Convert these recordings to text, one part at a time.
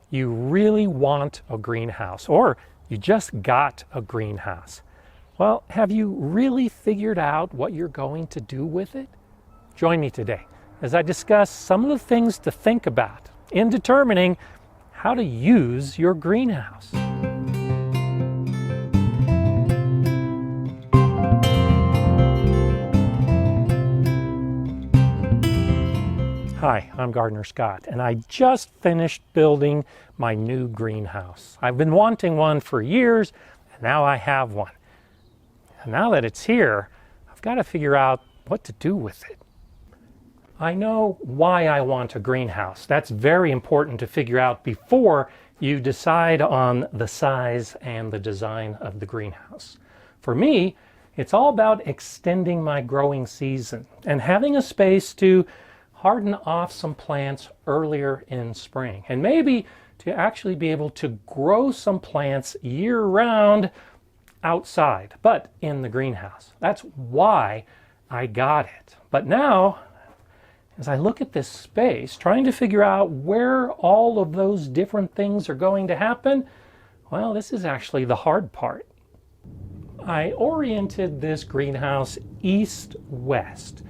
You really want a greenhouse, or you just got a greenhouse. Well, have you really figured out what you're going to do with it? Join me today as I discuss some of the things to think about in determining how to use your greenhouse. Hi, I'm Gardener Scott, and I just finished building my new greenhouse. I've been wanting one for years, and now I have one. And now that it's here, I've got to figure out what to do with it. I know why I want a greenhouse. That's very important to figure out before you decide on the size and the design of the greenhouse. For me, it's all about extending my growing season and having a space to harden off some plants earlier in spring, and maybe to actually be able to grow some plants year-round outside, but in the greenhouse. That's why I got it. But now, as I look at this space, trying to figure out where all of those different things are going to happen, well, this is actually the hard part. I oriented this greenhouse east-west,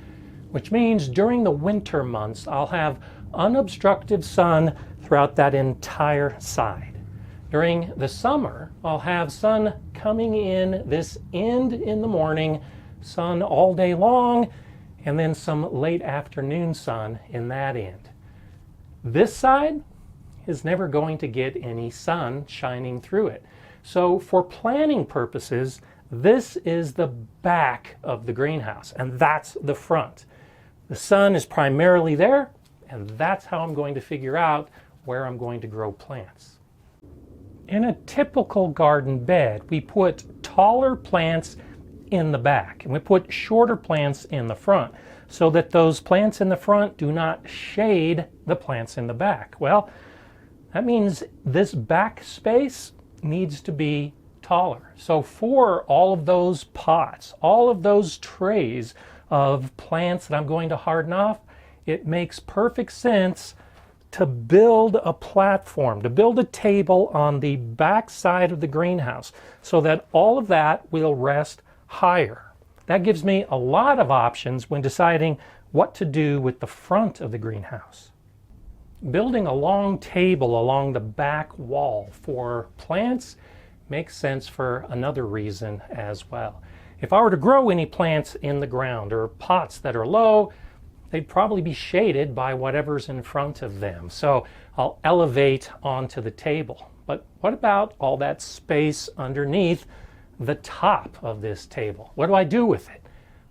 which means during the winter months, I'll have unobstructed sun throughout that entire side. During the summer, I'll have sun coming in this end in the morning, sun all day long, and then some late afternoon sun in that end. This side is never going to get any sun shining through it. So for planning purposes, this is the back of the greenhouse, and that's the front. The sun is primarily there, and that's how I'm going to figure out where I'm going to grow plants. In a typical garden bed, we put taller plants in the back, and we put shorter plants in the front, so that those plants in the front do not shade the plants in the back. Well, that means this back space needs to be taller. So for all of those pots, all of those trays of plants that I'm going to harden off, it makes perfect sense to build a platform, to build a table on the back side of the greenhouse so that all of that will rest higher. That gives me a lot of options when deciding what to do with the front of the greenhouse. Building a long table along the back wall for plants makes sense for another reason as well. If I were to grow any plants in the ground or pots that are low, they'd probably be shaded by whatever's in front of them. So I'll elevate onto the table. But what about all that space underneath the top of this table? What do I do with it?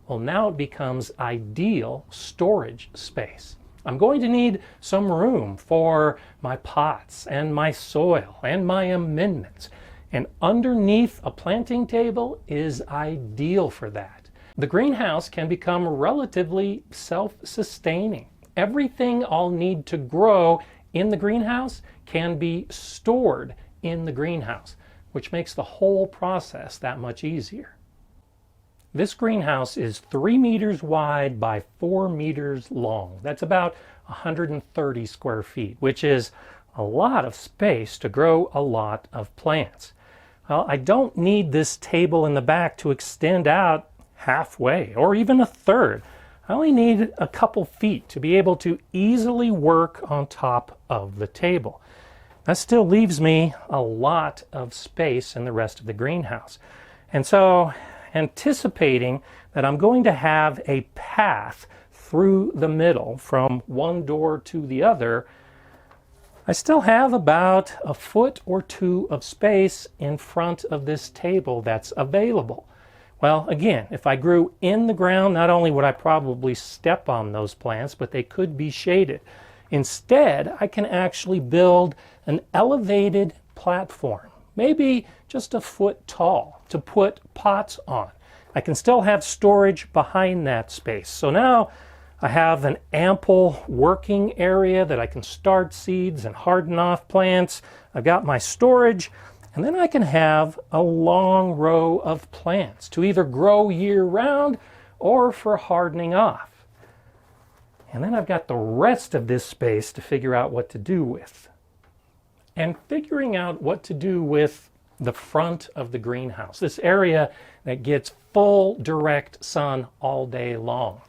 Well, now it becomes ideal storage space. I'm going to need some room for my pots and my soil and my amendments. And underneath a planting table is ideal for that. The greenhouse can become relatively self-sustaining. Everything I'll need to grow in the greenhouse can be stored in the greenhouse, which makes the whole process that much easier. This greenhouse is 3 meters wide by 4 meters long. That's about 130 square feet, which is a lot of space to grow a lot of plants. Well, I don't need this table in the back to extend out halfway or even a third. I only need a couple feet to be able to easily work on top of the table. That still leaves me a lot of space in the rest of the greenhouse. And so, anticipating that I'm going to have a path through the middle from one door to the other, I still have about a foot or two of space in front of this table that's available. Well, again, if I grew in the ground, not only would I probably step on those plants, but they could be shaded. Instead, I can actually build an elevated platform, maybe just a foot tall, to put pots on. I can still have storage behind that space. So now I have an ample working area that I can start seeds and harden off plants. I've got my storage, and then I can have a long row of plants to either grow year-round or for hardening off. And then I've got the rest of this space to figure out what to do with. and figuring out what to do with the front of the greenhouse, this area that gets full direct sun all day long.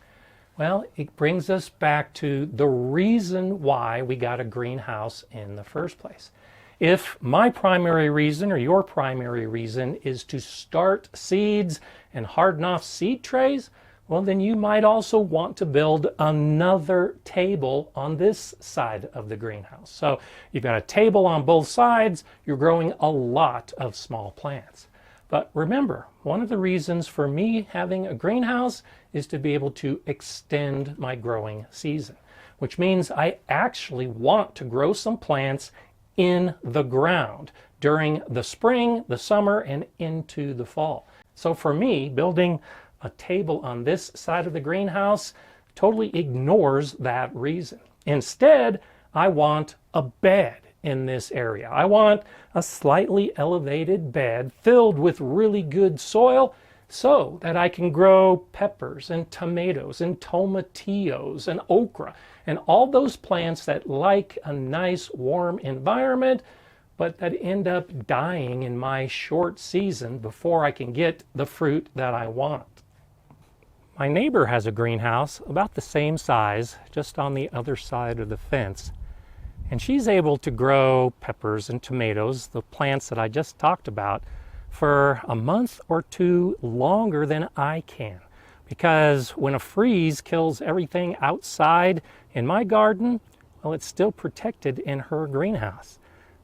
Well, it brings us back to the reason why we got a greenhouse in the first place. If my primary reason or your primary reason is to start seeds and harden off seed trays, well, then you might also want to build another table on this side of the greenhouse. So you've got a table on both sides, you're growing a lot of small plants. But remember, one of the reasons for me having a greenhouse is to be able to extend my growing season, which means I actually want to grow some plants in the ground during the spring, the summer, and into the fall. So for me, building a table on this side of the greenhouse totally ignores that reason. Instead, I want a bed in this area. I want a slightly elevated bed filled with really good soil so that I can grow peppers and tomatoes and tomatillos and okra and all those plants that like a nice warm environment but that end up dying in my short season before I can get the fruit that I want. My neighbor has a greenhouse about the same size, just on the other side of the fence. And she's able to grow peppers and tomatoes, the plants that I just talked about, for a month or two longer than I can. Because when a freeze kills everything outside in my garden, well, it's still protected in her greenhouse.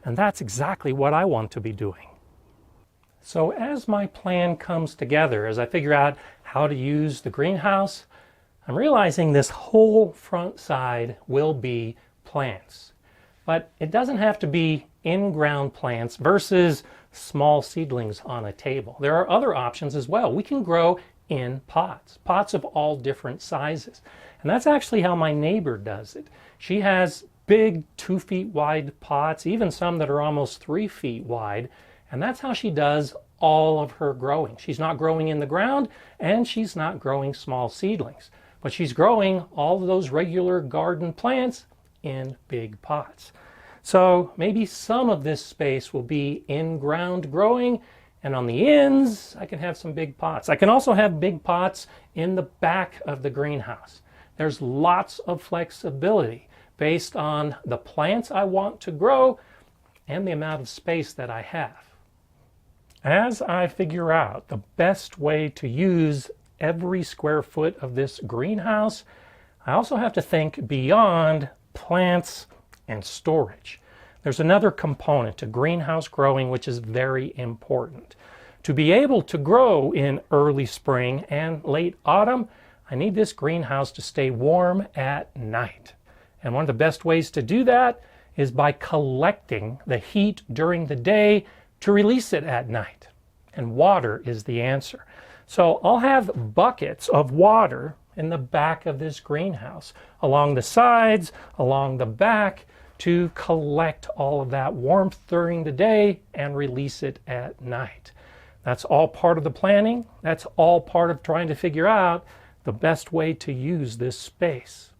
And that's exactly what I want to be doing. So as my plan comes together, as I figure out how to use the greenhouse, I'm realizing this whole front side will be plants. But it doesn't have to be in-ground plants versus small seedlings on a table. There are other options as well. We can grow in pots, pots of all different sizes. And that's actually how my neighbor does it. She has big 2 feet wide pots, even some that are almost 3 feet wide. And that's how she does all of her growing. She's not growing in the ground and she's not growing small seedlings, but she's growing all of those regular garden plants in big pots. So maybe some of this space will be in-ground growing, and on the ends I can have some big pots. I can also have big pots in the back of the greenhouse. There's lots of flexibility based on the plants I want to grow and the amount of space that I have. As I figure out the best way to use every square foot of this greenhouse, I also have to think beyond plants and storage. There's another component to greenhouse growing which is very important. To be able to grow in early spring and late autumn, I need this greenhouse to stay warm at night. And one of the best ways to do that is by collecting the heat during the day to release it at night. And water is the answer. So I'll have buckets of water in the back of this greenhouse, along the sides, along the back, to collect all of that warmth during the day and release it at night. That's all part of the planning. That's all part of trying to figure out the best way to use this space.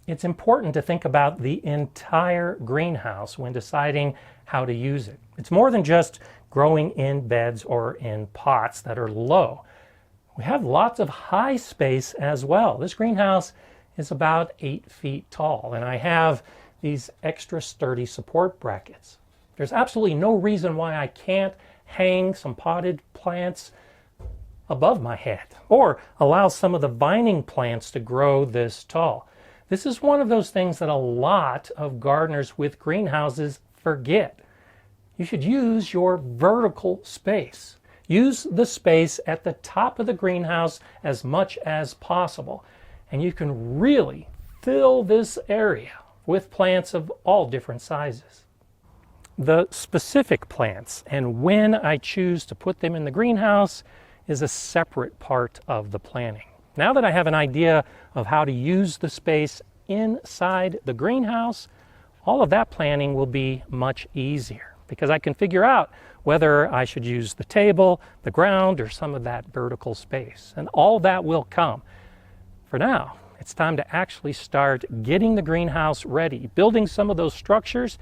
It's important to think about the entire greenhouse when deciding how to use it. It's more than just growing in beds or in pots that are low. We have lots of high space as well. This greenhouse is about 8 feet tall, and I have these extra sturdy support brackets. There's absolutely no reason why I can't hang some potted plants above my head or allow some of the vining plants to grow this tall. This is one of those things that a lot of gardeners with greenhouses forget. You should use your vertical space. Use the space at the top of the greenhouse as much as possible, and you can really fill this area with plants of all different sizes. The specific plants and when I choose to put them in the greenhouse is a separate part of the planning. Now that I have an idea of how to use the space inside the greenhouse, all of that planning will be much easier because I can figure out whether I should use the table, the ground, or some of that vertical space. And all that will come. For now, it's time to actually start getting the greenhouse ready, building some of those structures,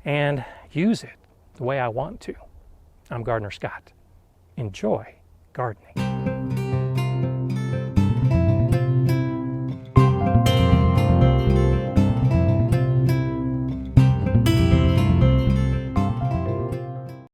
and use it the way I want to. I'm Gardener Scott. Enjoy gardening.